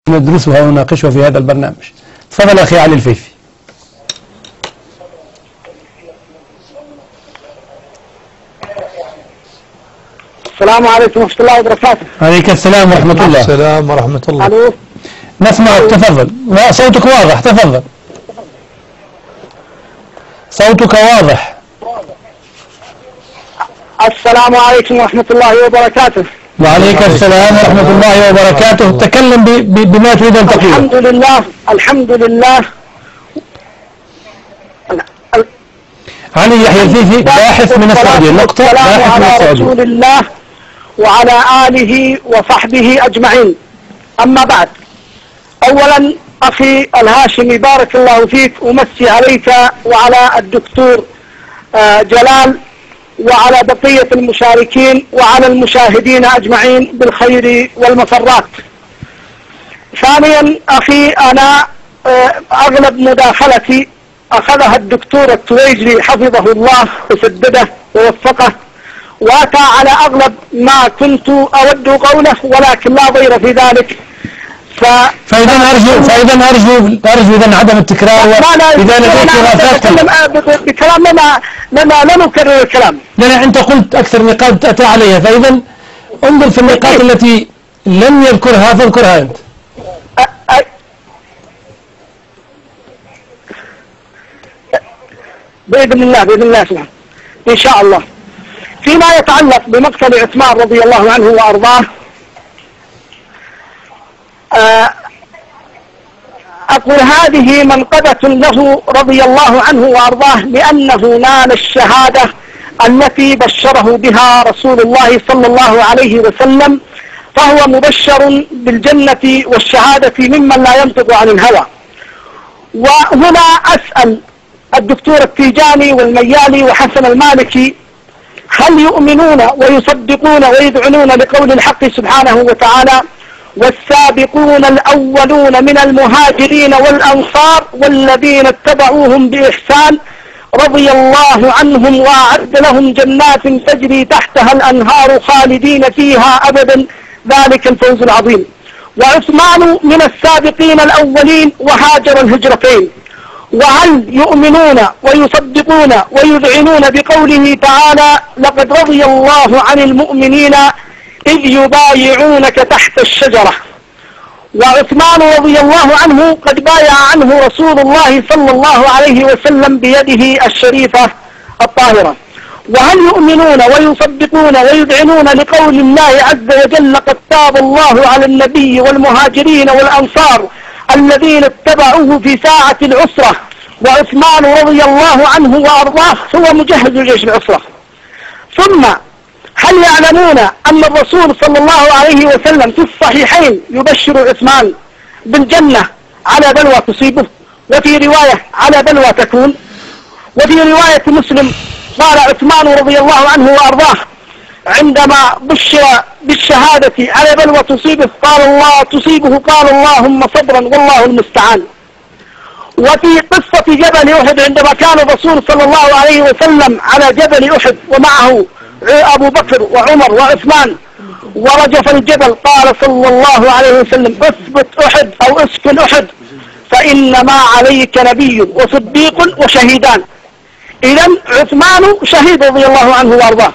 ندرسها ونناقشها في هذا البرنامج. تفضل أخي علي الفيفي. السلام عليكم ورحمة الله وبركاته. عليك السلام ورحمة الله. السلام ورحمة الله. ألو. نسمعك، تفضل. صوتك واضح، تفضل. صوتك واضح. السلام عليكم ورحمة الله وبركاته. وعليك السلام ورحمة الله وبركاته. تكلم بما تريد أن تقوله. الحمد لله، الحمد لله. علي يحيى الفيفي باحث من السعودية، نقطة، باحث من السعودية. رسول الله وعلى آله وصحبه أجمعين. أما بعد، أولا أخي الهاشمي بارك الله فيك، أمسي عليك وعلى الدكتور جلال وعلى بقية المشاركين وعلى المشاهدين أجمعين بالخير والمسرات. ثانيا أخي، أنا أغلب مداخلتي أخذها الدكتور التويجري حفظه الله وسدده ووفقه، وأتى على أغلب ما كنت أود قوله، ولكن لا ضير في ذلك. فإذا أرجو إذا عدم التكرار، وإذا لديك خلافات بكلام لا نكرر الكلام. لا، أنت قلت أكثر نقاط أتى عليها، فإذا انظر في النقاط التي لم يذكرها فاذكرها أنت. بإذن الله سبحانه إن شاء الله. فيما يتعلق بمقتل عثمان رضي الله عنه وأرضاه، أقول هذه منقبة له رضي الله عنه وأرضاه، لأنه نال الشهادة التي بشره بها رسول الله صلى الله عليه وسلم، فهو مبشر بالجنة والشهادة ممن لا ينطق عن الهوى. وهنا أسأل الدكتور التيجاني والميالي وحسن المالكي، هل يؤمنون ويصدقون ويذعنون لقول الحق سبحانه وتعالى: والسابقون الأولون من المهاجرين والأنصار والذين اتبعوهم بإحسان رضي الله عنهم وأعد لهم جنات تجري تحتها الأنهار خالدين فيها أبدا ذلك الفوز العظيم. وعثمان من السابقين الأولين وهاجر الهجرتين. وهل يؤمنون ويصدقون ويذعنون بقوله تعالى: لقد رضي الله عن المؤمنين إذ يبايعونك تحت الشجرة. وعثمان رضي الله عنه قد بايع عنه رسول الله صلى الله عليه وسلم بيده الشريفة الطاهرة. وهل يؤمنون ويصدقون ويذعنون لقول الله عز وجل: قد تاب الله على النبي والمهاجرين والأنصار الذين اتبعوه في ساعة العسرة. وعثمان رضي الله عنه وأرضاه هو مجهز جيش العسرة. ثم هل يعلمون أن الرسول صلى الله عليه وسلم في الصحيحين يبشر عثمان بالجنة على بلوى تصيبه، وفي رواية على بلوى تكون، وفي رواية مسلم قال عثمان رضي الله عنه وأرضاه عندما بشر بالشهادة على بلوى تصيبه قال اللهم صبرا والله المستعان. وفي قصة جبل أحد عندما كان الرسول صلى الله عليه وسلم على جبل أحد ومعه أبو بكر وعمر وعثمان ورجف الجبل، قال صلى الله عليه وسلم: اثبت أحد أو اسكن أحد فإن ما عليك نبي وصديق وشهيدان. إذن عثمان شهيد رضي الله عنه وارضاه.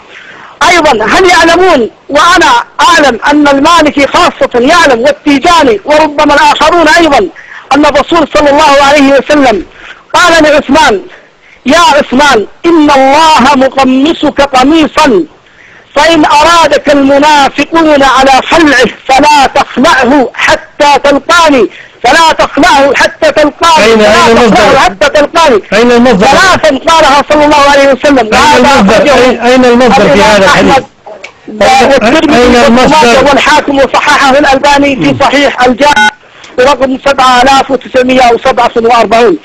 أيضا هل يعلمون، وأنا أعلم أن المالكي خاصة يعلم والتيجاني وربما الآخرون أيضا، أن الرسول صلى الله عليه وسلم قال لعثمان: يا عثمان إن الله مقمصك قميصا، فإن أرادك المنافقون على خلعه فلا تخلعه حتى تلقاني، فلا تخلعه حتى تلقاني، أين المصدر؟ ثلاثا قالها صلى الله عليه وسلم. أين المصدر في هذا الحديث؟ أين المصدر؟ والحاكم وصححه الألباني في صحيح الجامع برقم 7947.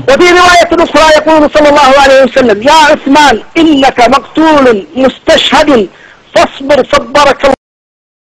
وفي رواية أخرى يقول صلى الله عليه وسلم: يا عثمان إنك مقتول مستشهد فاصبر صبرك الله.